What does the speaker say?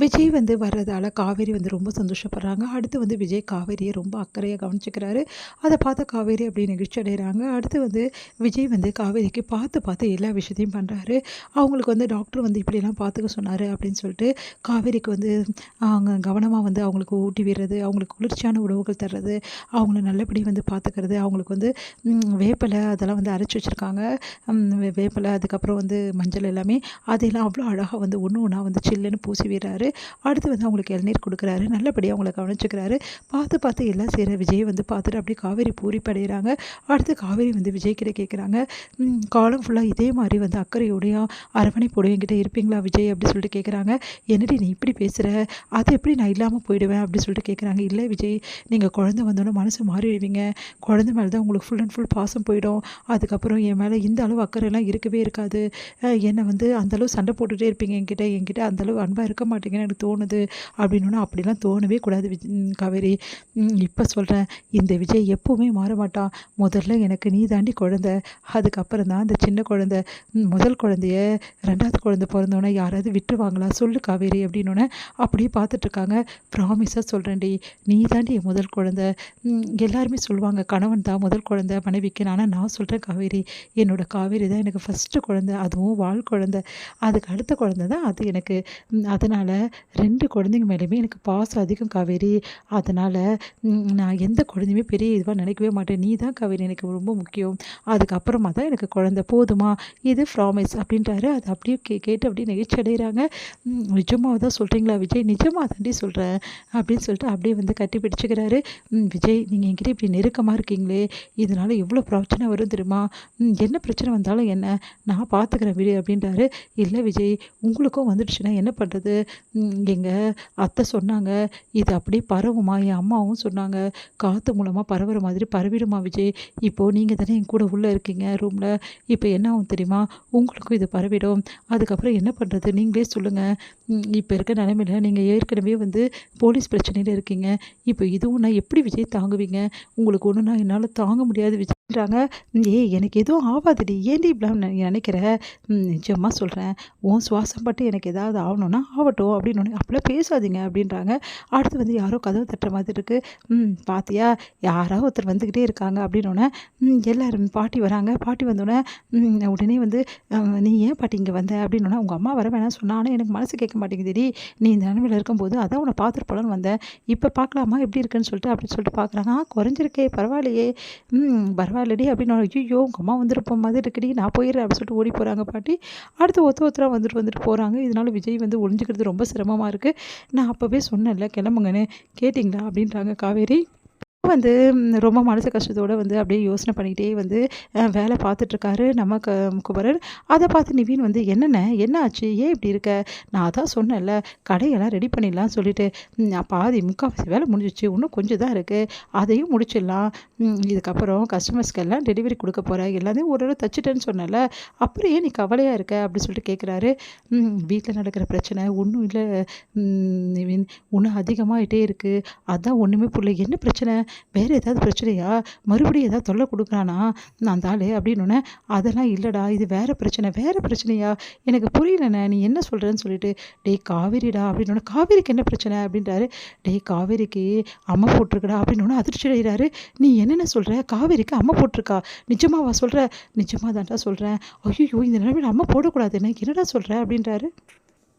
விஜய் வர்றதால காவேரி ரொம்ப சந்தோஷப்படுறாங்க. அடுத்து விஜய் காவேரியை ரொம்ப அக்கறையா கவனிச்சுக்கிறாரு. அத பார்த்த காவேரி அப்படியே நெகிழ்ச்சி அடையறாங்க. அடுத்து விஜய் காவேரிக்கு பார்த்து பார்த்து எல்லா விஷயத்தையும் பண்றாரு. அவங்களுக்கு டாக்டர் இப்படிலாம் பார்த்துக்க சொன்னாரு அப்படின்னு சொல்லிட்டு காவேரிக்கு அவங்க கவனமா அவங்களுக்கு ஊட்டி விடுறது, அவங்களுக்கு குளிர்ச்சியான உணவுகள் தர்றது, அவங்கள நல்லபடியா பார்த்துக்கிறது, அவங்களுக்கு வேப்பிலை அதெல்லாம் அரைச்சு வச்சிருக்காங்க. வேப்பிலை அதுக்கப்புறம் மஞ்சள் எல்லாமே அதையெல்லாம் அவ்வளோ அழகா ஒண்ணு ஒண்ணா சில்லுன்னு பூசி விடுறாரு. அடுத்து அவங்களுக்கு இளநீர் கொடுக்குறாரு. நல்லபடியாக அவங்கள கவனிச்சுக்கிறாரு. பார்த்து பார்த்து எல்லாம் செய்கிற விஜய் பார்த்துட்டு அப்படியே காவேரி பூரிப்படைகிறாங்க. அடுத்து காவேரி விஜய் கிட்ட கேட்குறாங்க, காலம் ஃபுல்லாக இதே மாதிரி அக்கறையோடையா அரவணைப்போட என்கிட்ட இருப்பீங்களா விஜய் அப்படி சொல்லிட்டு கேட்குறாங்க. என்னடி நீ இப்படி பேசுகிற, அது எப்படி நான் இல்லாமல் போயிடுவேன் அப்படி சொல்லிட்டு கேட்குறாங்க. இல்லை விஜய், நீங்கள் குழந்தை வந்தோன்னே மனசு மாறிடுவீங்க. குழந்தை மேலே தான் உங்களுக்கு ஃபுல் அண்ட் ஃபுல் பாசம் போயிடும். அதுக்கப்புறம் என் மேலே இந்த அளவு அக்கறைலாம் இருக்கவே இருக்காது. என்னை அந்தளவு சண்டை போட்டுகிட்டே இருப்பீங்க என்கிட்ட அந்தளவு அன்பாக இருக்க மாட்டீங்க எனக்கு தோணுது அப்படின்னா. அப்படிலாம் தோணவே கூடாது காவேரி. இப்போ சொல்கிறேன், இந்த விஜய் எப்போவுமே மாற மாட்டான். முதல்ல எனக்கு நீ தாண்டி குழந்தை, அதுக்கப்புறம் தான் அந்த சின்ன குழந்தை. முதல் குழந்தைய ரெண்டாவது குழந்தை பிறந்தோன்னே யாராவது விட்டுருவாங்களா சொல்லு காவேரி அப்படின்னோடனே அப்படியே பார்த்துட்ருக்காங்க. ப்ராமிஸாக சொல்கிறேன்டி, நீ தாண்டி என் முதல் குழந்தை. எல்லாருமே சொல்லுவாங்க கணவன் தான் முதல் குழந்தை மனைவிக்கு. ஆனால் நான் சொல்கிறேன் காவேரி, என்னோடய காவேரி தான் எனக்கு ஃபஸ்ட்டு குழந்தை, அதுவும் வாழ் குழந்தை. அதுக்கு அடுத்த குழந்தை தான் அது எனக்கு. அதனால் 2 குழந்தைங்க மேலேயுமே எனக்கு பாசம் அதிகம் காவேரி. அதனால் நான் எந்த குழந்தையுமே பெரிய இதுவாக நினைக்கவே மாட்டேன். நீ தான் காவேரி எனக்கு ரொம்ப முக்கியம். அதுக்கப்புறமா தான் எனக்கு குழந்தை, போதுமா? இது ப்ராமிஸ் அப்படின்றாரு. அது அப்படியே கேட்டு அப்படியே நெகிழ்ச்சி அடைகிறாங்க. நிஜமாக தான் சொல்கிறீங்களா விஜய்? நிஜமாக தாண்டி சொல்கிறேன் அப்படின்னு சொல்லிட்டு அப்படியே கட்டி பிடிச்சிக்கிறாரு. விஜய், நீங்கள் என்கிட்ட இப்படி நெருக்கமாக இருக்கீங்களே, இதனால் எவ்வளோ பிரச்சனை வரும் தெரியுமா? என்ன பிரச்சனை வந்தாலும் என்ன, நான் பார்த்துக்கிறேன் விடு அப்படின்றாரு. இல்லை விஜய், உங்களுக்கும் வந்துடுச்சுன்னா என்ன பண்ணுறது? எங்கள் அத்தை சொன்னாங்க, இது அப்படியே பரவுமா. என் அம்மாவும் சொன்னாங்க, காற்று மூலமாக பரவுற மாதிரி பரவிடுமா விஜய். இப்போது நீங்கள் தானே என் கூட உள்ளே இருக்கீங்க ரூமில். இப்போ என்ன ஆகும் தெரியுமா? உங்களுக்கும் இது பரவிடும். அதுக்கப்புறம் என்ன பண்ணுறது நீங்களே சொல்லுங்கள். இப்போ இருக்க நிலைமையில் நீங்கள் ஏற்கனவே போலீஸ் பிரச்சனையில் இருக்கீங்க. இப்போ இதுவும் நான் எப்படி விஜய் தாங்குவீங்க? உங்களுக்கு ஒன்றுனா என்னால் தாங்க முடியாது விஜய்ன்றாங்க. ஏய், எனக்கு எதுவும் ஆகாதுடி, ஏன்டி இப்படிலாம் நினைக்கிற? நிஜமாக சொல்கிறேன், உன் சுவாசம் பட்டு எனக்கு ஏதாவது ஆகணும்னா ஆகட்டும் அப்படின்னு. அப்படிலாம் பேசாதீங்க அப்படின்றாங்க. அடுத்து யாரோ கதவு தட்டுற மாதிரி இருக்குது. பாத்தியா, யாரோ ஒருத்தர் வந்துக்கிட்டே இருக்காங்க அப்படின்னோடனே எல்லோரும் பாட்டி வராங்க. பாட்டி வந்தோடனே உடனே நீ ஏன் பாட்டி இங்கே வந்த அப்படின்னோடனே, உங்கள் அம்மா வர வேணாம் சொன்னா, ஆனால் எனக்கு மனசு கேட்க மாட்டேங்குதுடி. நீ இந்த நிலமையில் இருக்கும்போது அதான் உன்னை பார்த்துட்டு போலான்னு வந்தேன். இப்போ பார்க்கலாமா எப்படி இருக்குன்னு சொல்லிட்டு அப்படின்னு சொல்லிட்டு பார்க்குறாங்க. குறைஞ்சிருக்கே, பரவாயில்லையே. பரவாயில்லடி அப்படின்னு. ஐயோ, உங்கள் அம்மா வந்துருப்ப மாதிரி இருக்குடி, நான் போயிடுறேன் அப்படின்னு சொல்லிட்டு ஓடி போகிறாங்க பாட்டி. அடுத்து ஒருத்தராக வந்துட்டு போகிறாங்க. இதனால விஜய் ஒளிஞ்சிக்கிறது ரொம்ப சிரமமாக இருக்குது. நான் அப்போவே சொன்னேன்ல கிளம்புங்கன்னு, கேட்டிங்களா அப்படின்றாங்க காவேரி. வந்து ரொம்ப மனசு கஷ்டத்தோடு அப்படியே யோசனை பண்ணிக்கிட்டே வேலை பார்த்துட்ருக்காரு நம்ம குமரன். அதை பார்த்து நிவின் என்னென்ன என்ன ஆச்சு, ஏன் இப்படி இருக்க? நான் அதான் சொன்னேன்ல, கடையெல்லாம் ரெடி பண்ணிடலாம் சொல்லிட்டு. பாதி முக்கால்வாசி வேலை முடிஞ்சிச்சு, இன்னும் கொஞ்சம் தான் இருக்குது, அதையும் முடிச்சிடலாம். இதுக்கப்புறம் கஸ்டமர்ஸ்க்கு எல்லாம் டெலிவரி கொடுக்க போகிறேன், எல்லாத்தையும் ஓரளவு தச்சுட்டேன்னு சொன்னேன்ல, அப்புறம் ஏன் நீ கவலையாக இருக்க அப்படி சொல்லிட்டு கேட்குறாரு. வீட்டில் நடக்கிற பிரச்சனை ஒன்றும் இல்லை நிவின், இன்னும் அதிகமாகிட்டே இருக்குது, அதான் ஒன்றுமே புரியல. என்ன பிரச்சனை? வேறு ஏதாவது பிரச்சனையா? மறுபடியும் ஏதாவது தொல்லை கொடுக்குறானா அந்த ஆள் அப்படின்னோடனே, அதெல்லாம் இல்லைடா, இது வேறு பிரச்சனையா? எனக்கு புரியலண்ணே, நீ என்ன சொல்கிறேன்னு சொல்லிட்டு. டேய் காவேரிடா அப்படின்னோடனே, காவேரிக்கு என்ன பிரச்சனை அப்படின்றாரு. டேய் காவேரிக்கு அம்மா போட்டிருக்கடா அப்படின்னோடனே அதிர்ச்சி அடைகிறாரு. நீ என்னென்ன சொல்கிற? காவேரிக்கு அம்மா போட்டிருக்கா? நிஜமாவா சொல்கிற? நிஜமாக தான்டா சொல்கிறேன். ஐயோ, இந்த நிலைமையில் அம்மா போடக்கூடாது, என்னடா சொல்கிற அப்படின்றாரு.